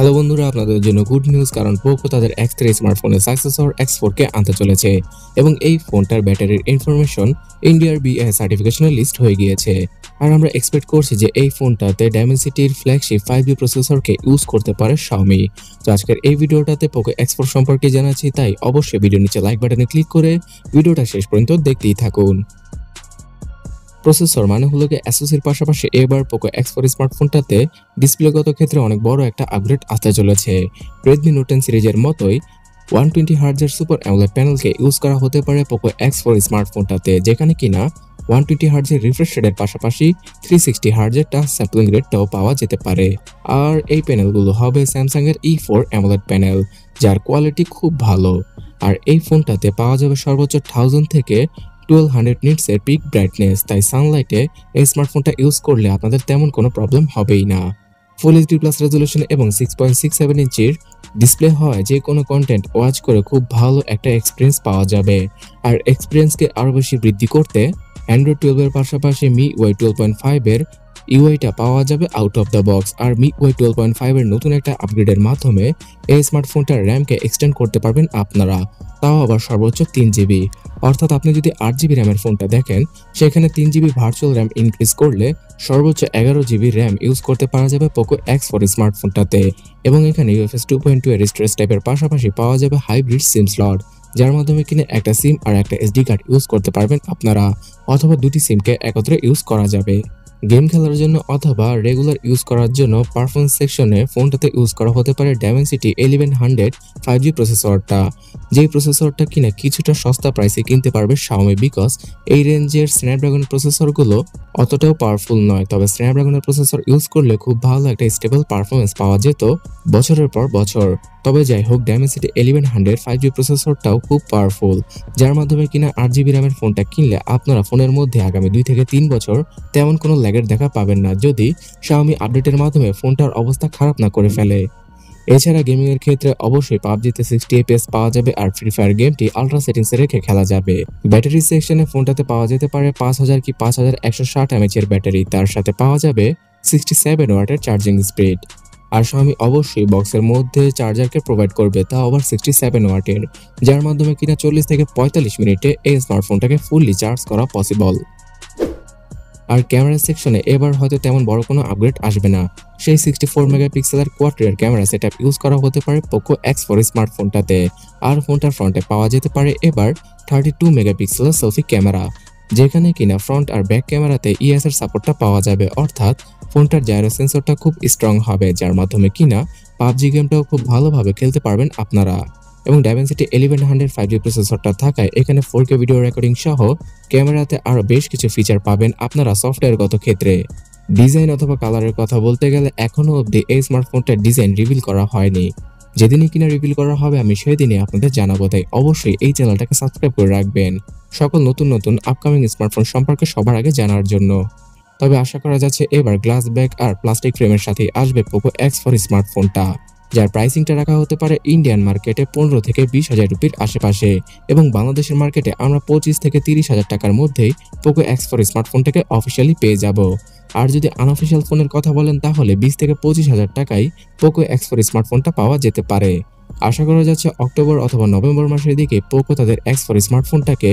Hello বন্ধুরা, আপনাদের জন্য গুড নিউজ, কারণ পোকো তাদের X3 স্মার্টফোনের সাকসেসর X4 কে আনতে চলেছে এবং এই ফোনটার ব্যাটারির ইনফরমেশন ইন্ডিয়ার বিএস সার্টিফিকেশনে লিস্ট হয়ে গিয়েছে। আর আমরা এক্সপেক্ট করছি যে এই ফোনটাতে ডায়মেনসিটির ফ্ল্যাগশিপ 5G প্রসেসরকে ইউজ করতে পারে শাওমি। তো আজকের এই ভিডিওটাতে পোকো X4 সম্পর্কে জানাচ্ছি, তাই অবশ্যই ভিডিওর নিচে লাইক বাটনে ক্লিক করে ভিডিওটা শেষ পর্যন্ত দেখতেই থাকুন। প্রসেসর মানে হলো এসওসির পাশাপাশি এবার পোকো X4 স্মার্টফোনটাতে ডিসপ্লেগত ক্ষেত্রে অনেক বড় একটা আপগ্রেড আসতে চলেছে। রেডমি নোট 10 সিরিজের মতোই 120 হার্জের সুপার অ্যামোলেড প্যানেলকে ইউজ করা হতে পারে পোকো X4 স্মার্টফোনটাতে, যেখানে কিনা 120 হার্জের রিফ্রেশ রেটের পাশাপাশি 360 হার্জের টাচ স্যাম্পলিং রেটটাও পাওয়া যেতে পারে। আর এই প্যানেলগুলো হবে স্যামসাং এর E4 অ্যামোলেড প্যানেল, যার কোয়ালিটি খুব ভালো। আর এই ফোনটাতে পাওয়া যাবে সর্বোচ্চ 1000 থেকে 1200 নিটস এর পিক ব্রাইটনেস, তাই সানলাইটে এই স্মার্টফোনটা ইউজ করলে আপনাদের তেমন কোনো প্রবলেম হবেই না। ফুল এইচডি প্লাস রেজুলেশন এবং 6.67 ইঞ্চির ডিসপ্লে হয় যে কোনো কন্টেন্ট ওয়াচ করে খুব ভালো একটা এক্সপিরিয়েন্স পাওয়া যাবে। আর এক্সপিরিয়েন্সকে আরও বেশি বৃদ্ধি করতে অ্যান্ড্রয়েড 12 এর পাশাপাশি MIUI 12.5 এর ইউআইটা পাওয়া যাবে আউট অফ দ্য বক্স। আর MIUI 12.5 এর নতুন একটা আপগ্রেডের মাধ্যমে এই স্মার্টফোনটার র্যামকে এক্সটেন্ড করতে পারবেন আপনারা, তাও আবার সর্বোচ্চ 3GB। অর্থাৎ আপনি যদি 8GB র্যামের ফোনটা দেখেন, সেখানে 3GB ভার্চুয়াল র্যাম ইনক্রিজ করলে সর্বোচ্চ 11GB র্যাম ইউজ করতে পারা যাবে পোকো X4 স্মার্টফোনটাতে। এবং এখানে UFS 2.2 এর স্টোরেজ টাইপের পাশাপাশি পাওয়া যাবে হাইব্রিড সিম স্লট, যার মাধ্যমে কিনে একটা সিম আর একটা এসডি কার্ড ইউজ করতে পারবেন আপনারা, অথবা দুটি সিমকে একত্রে ইউজ করা যাবে। গেম খেলার জন্য অথবা রেগুলার ইউজ করার জন্য পারফরমেন্স সেকশনে ফোনটাতে ইউজ করা হতে পারে ডায়মেনসিটি 1100 5G প্রসেসরটা, যেই প্রসেসরটা কিনা কিছুটা সস্তা প্রাইসে কিনতে পারবে শাওমি, বিকজ এই রেঞ্জের স্ন্যাপড্রাগন প্রসেসরগুলো অতটাও পাওয়ারফুল নয়। তবে স্ন্যাপড্রাগনের প্রসেসর ইউজ করলে খুব ভালো একটা স্টেবল পারফরমেন্স পাওয়া যেত বছরের পর বছর। তবে যাই হোক, ডায়মেনসিটি 1100 5G প্রসেসরটাও খুব পাওয়ারফুল, যার মাধ্যমে কিনা 8GB র্যামের ফোনটা কিনলে আপনারা ফোনের মধ্যে আগামী 2 থেকে 3 বছর তেমন কোনো ল্যাগের দেখা পাবেন না, যদি শাওমি আপডেটের মাধ্যমে ফোনটার অবস্থা খারাপ না করে ফেলে। এছাড়া গেমিং এর ক্ষেত্রে অবশ্যই পাবজিতে 60 FPS পাওয়া যাবে, আর ফ্রি ফায়ার গেমটি আলট্রা সেটিংসে রেখে খেলা যাবে। ব্যাটারি সেকশনে ফোনটাতে পাওয়া যেতে পারে 5000 কি 5160 mAh এর ব্যাটারি, তার সাথে পাওয়া যাবে 67 ওয়াটের চার্জিং স্পিড। আর শাওমি অবশ্যই বক্সের মধ্যে চার্জারকে প্রোভাইড করবে, তা আবার 67 ওয়াটের, যার মাধ্যমে কিনা 40 থেকে 45 মিনিটে এই স্মার্টফোনটাকে ফুললি চার্জ করা পসিবল। আর ক্যামেরা সেকশনে এবার হয়তো তেমন বড় কোনো আপগ্রেড আসবে না, সেই 64 মেগাপিক্সেলের quad rear camera setup use করা হতে পারে পোকো X4 স্মার্টফোনটাতে। আর ফোনটার ফ্রন্টে পাওয়া যেতে পারে এবার 32 মেগাপিক্সেলের সেলফি ক্যামেরা, যেখানে কিনা ফ্রন্ট আর ব্যাক ক্যামেরাতে ইএস এর সাপোর্টটা পাওয়া যাবে। অর্থাৎ ফোনটার জাইরো সেন্সরটা খুব স্ট্রং হবে, যার মাধ্যমে কিনা পাবজি গেমটাও খুব ভালোভাবে খেলতে পারবেন আপনারা। এবং ডায়মেনসিটি 1100 5G প্রসেসরটা থাকায় এখানে 4K ভিডিও রেকর্ডিং সহ ক্যামেরাতে আরো বেশ কিছু ফিচার পাবেন আপনারা সফটওয়্যারগত ক্ষেত্রে। ডিজাইন অথবা কালারের কথা বলতে গেলে এখনো অবধি এই স্মার্টফোনটার ডিজাইন রিভিল করা হয়নি, যেদিনই কিনা রিভিল করা হবে আমি সেদিনই আপনাদের জানাবো, তাই অবশ্যই এই চ্যানেলটাকে সাবস্ক্রাইব করে রাখবেন সকল নতুন নতুন আপকামিং স্মার্টফোন সম্পর্কে সবার আগে জানার জন্য। তবে আশা করা যাচ্ছে এবার গ্লাস ব্যাক আর প্লাস্টিক ফ্রেমের সাথে আসবে পোকো X4 স্মার্টফোনটা, যার প্রাইসিংটা রাখা হতে পারে ইন্ডিয়ান মার্কেটে 15 থেকে 20,000 রুপির আশেপাশে, এবং বাংলাদেশের মার্কেটে আমরা 25 থেকে 30,000 টাকার মধ্যেই পোকো X4 স্মার্টফোনটাকে অফিসিয়ালি পেয়ে যাব। আর যদি আনঅফিসিয়াল ফোনের কথা বলেন তাহলে 20 থেকে 25,000 টাকায় পোকো X4 স্মার্টফোনটা পাওয়া যেতে পারে। আশা করা যাচ্ছে অক্টোবর অথবা নভেম্বর মাসের দিকে পোকো তাদের X4 স্মার্টফোনটাকে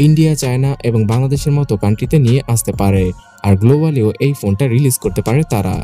ইন্ডিয়া, চায়না এবং বাংলাদেশের মতো কান্ট্রিতে নিয়ে আসতে পারে, আর গ্লোবালিও এই ফোনটা রিলিজ করতে পারে তারা।